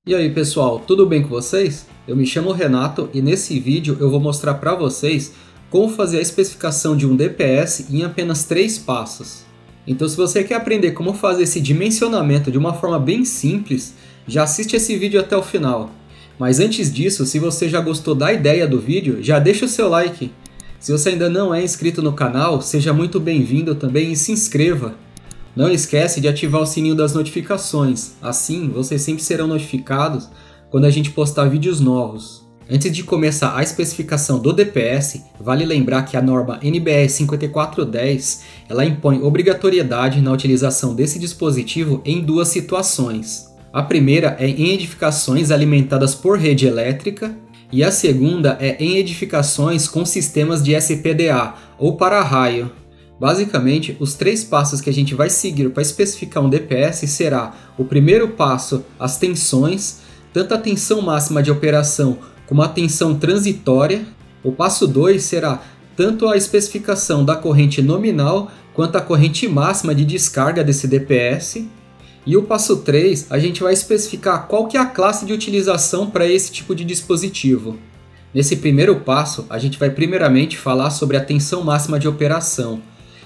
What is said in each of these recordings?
E aí pessoal, tudo bem com vocês? Eu me chamo Renato e nesse vídeo eu vou mostrar para vocês como fazer a especificação de um DPS em apenas 3 passos. Então se você quer aprender como fazer esse dimensionamento de uma forma bem simples, já assiste esse vídeo até o final. Mas antes disso, se você já gostou da ideia do vídeo, já deixa o seu like. Se você ainda não é inscrito no canal, seja muito bem-vindo também e se inscreva. Não esquece de ativar o sininho das notificações, assim vocês sempre serão notificados quando a gente postar vídeos novos. Antes de começar a especificação do DPS, vale lembrar que a norma NBR 5410 ela impõe obrigatoriedade na utilização desse dispositivo em 2 situações. A primeira é em edificações alimentadas por rede elétrica e a segunda é em edificações com sistemas de SPDA ou para-raio. Basicamente, os 3 passos que a gente vai seguir para especificar um DPS será o primeiro passo, as tensões, tanto a tensão máxima de operação como a tensão transitória. O passo 2 será tanto a especificação da corrente nominal quanto a corrente máxima de descarga desse DPS. E o passo 3, a gente vai especificar qual que é a classe de utilização para esse tipo de dispositivo. Nesse primeiro passo, a gente vai primeiramente falar sobre a tensão máxima de operação.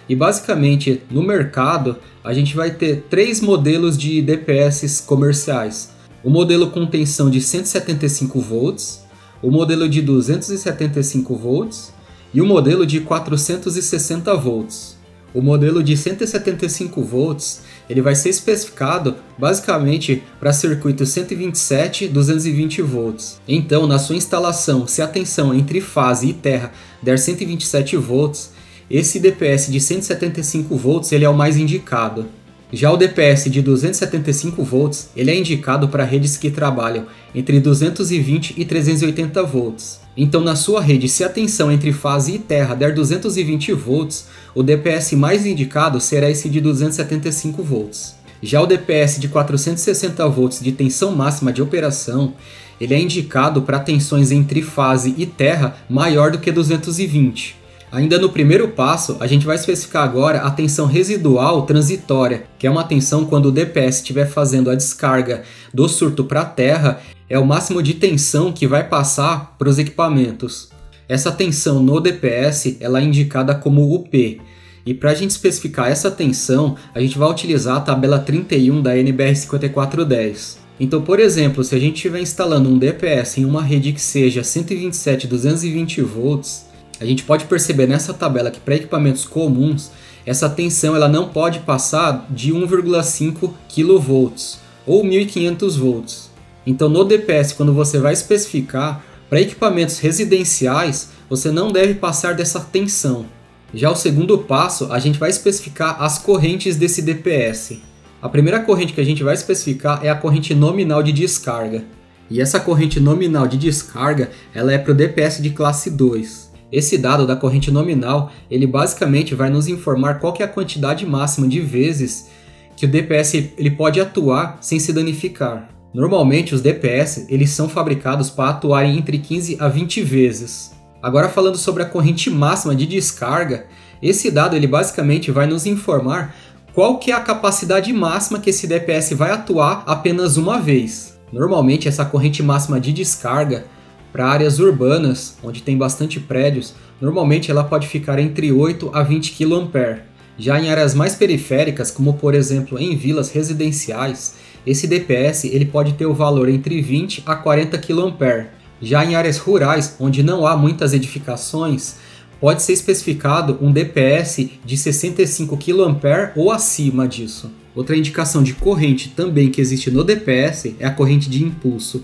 E basicamente, no mercado, a gente vai ter 3 modelos de DPS comerciais. O modelo com tensão de 175 volts, o modelo de 275 volts e o modelo de 460 volts. O modelo de 175 volts ele vai ser especificado basicamente para circuitos 127 220 volts. Então, na sua instalação, se a tensão entre fase e terra der 127 volts, esse DPS de 175 volts ele é o mais indicado. Já o DPS de 275 volts ele é indicado para redes que trabalham entre 220 e 380 volts. Então na sua rede, se a tensão entre fase e terra der 220 volts, o DPS mais indicado será esse de 275 volts. Já o DPS de 460 volts de tensão máxima de operação, ele é indicado para tensões entre fase e terra maior do que 220. Ainda no primeiro passo, a gente vai especificar agora a tensão residual transitória, que é uma tensão quando o DPS estiver fazendo a descarga do surto para a terra, é o máximo de tensão que vai passar para os equipamentos. Essa tensão no DPS ela é indicada como UP. E para a gente especificar essa tensão, a gente vai utilizar a tabela 31 da NBR 5410. Então, por exemplo, se a gente estiver instalando um DPS em uma rede que seja 127/220 volts, a gente pode perceber nessa tabela que para equipamentos comuns, essa tensão ela não pode passar de 1,5 kV ou 1500 volts. Então no DPS, quando você vai especificar, para equipamentos residenciais, você não deve passar dessa tensão. Já o segundo passo, a gente vai especificar as correntes desse DPS. A primeira corrente que a gente vai especificar é a corrente nominal de descarga. E essa corrente nominal de descarga ela é para o DPS de classe 2. Esse dado da corrente nominal, ele basicamente vai nos informar qual que é a quantidade máxima de vezes que o DPS ele pode atuar sem se danificar. Normalmente os DPS eles são fabricados para atuarem entre 15 a 20 vezes. Agora falando sobre a corrente máxima de descarga, esse dado ele basicamente vai nos informar qual que é a capacidade máxima que esse DPS vai atuar apenas uma vez. Normalmente essa corrente máxima de descarga para áreas urbanas, onde tem bastante prédios, normalmente ela pode ficar entre 8 a 20 kA. Já em áreas mais periféricas, como por exemplo em vilas residenciais, esse DPS ele pode ter o valor entre 20 a 40 kA. Já em áreas rurais, onde não há muitas edificações, pode ser especificado um DPS de 65 kA ou acima disso. Outra indicação de corrente também que existe no DPS é a corrente de impulso.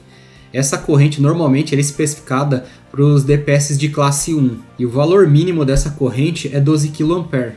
Essa corrente normalmente é especificada para os DPS de classe 1 e o valor mínimo dessa corrente é 12 kA.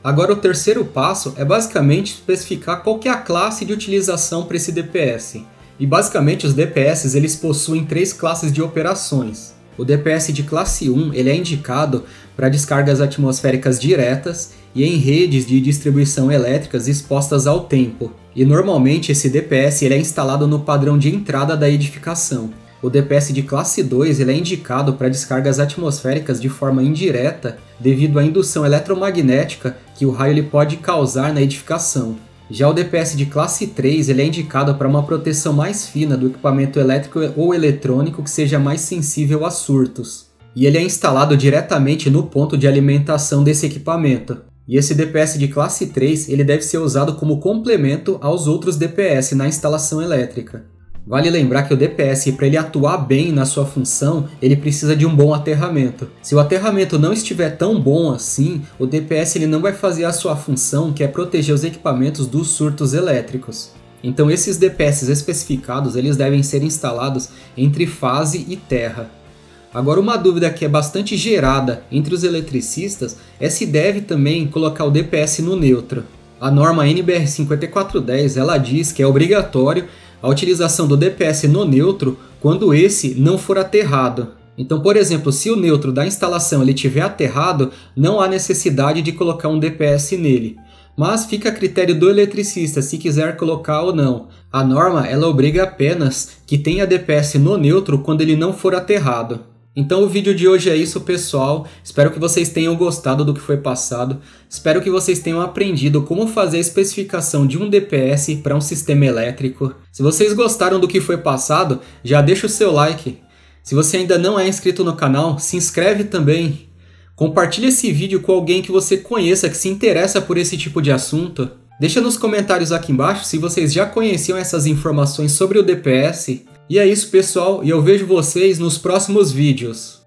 Agora o terceiro passo é basicamente especificar qual que é a classe de utilização para esse DPS. E basicamente os DPS eles possuem 3 classes de operações. O DPS de classe 1 ele é indicado para descargas atmosféricas diretas e em redes de distribuição elétricas expostas ao tempo. E normalmente esse DPS ele é instalado no padrão de entrada da edificação. O DPS de classe 2 ele é indicado para descargas atmosféricas de forma indireta devido à indução eletromagnética que o raio ele pode causar na edificação. Já o DPS de classe 3 ele é indicado para uma proteção mais fina do equipamento elétrico ou eletrônico que seja mais sensível a surtos. E ele é instalado diretamente no ponto de alimentação desse equipamento. E esse DPS de classe 3 ele deve ser usado como complemento aos outros DPS na instalação elétrica. Vale lembrar que o DPS, para ele atuar bem na sua função, ele precisa de um bom aterramento. Se o aterramento não estiver tão bom assim, o DPS ele não vai fazer a sua função, que é proteger os equipamentos dos surtos elétricos. Então esses DPS especificados eles devem ser instalados entre fase e terra. Agora uma dúvida que é bastante gerada entre os eletricistas é se deve também colocar o DPS no neutro. A norma NBR 5410 ela diz que é obrigatório a utilização do DPS no neutro quando esse não for aterrado. Então, por exemplo, se o neutro da instalação ele estiver aterrado, não há necessidade de colocar um DPS nele. Mas fica a critério do eletricista se quiser colocar ou não. A norma ela obriga apenas que tenha DPS no neutro quando ele não for aterrado. Então o vídeo de hoje é isso, pessoal. Espero que vocês tenham gostado do que foi passado. Espero que vocês tenham aprendido como fazer a especificação de um DPS para um sistema elétrico. Se vocês gostaram do que foi passado, já deixa o seu like. Se você ainda não é inscrito no canal, se inscreve também. Compartilhe esse vídeo com alguém que você conheça que se interessa por esse tipo de assunto. Deixa nos comentários aqui embaixo se vocês já conheciam essas informações sobre o DPS. E é isso, pessoal, e eu vejo vocês nos próximos vídeos.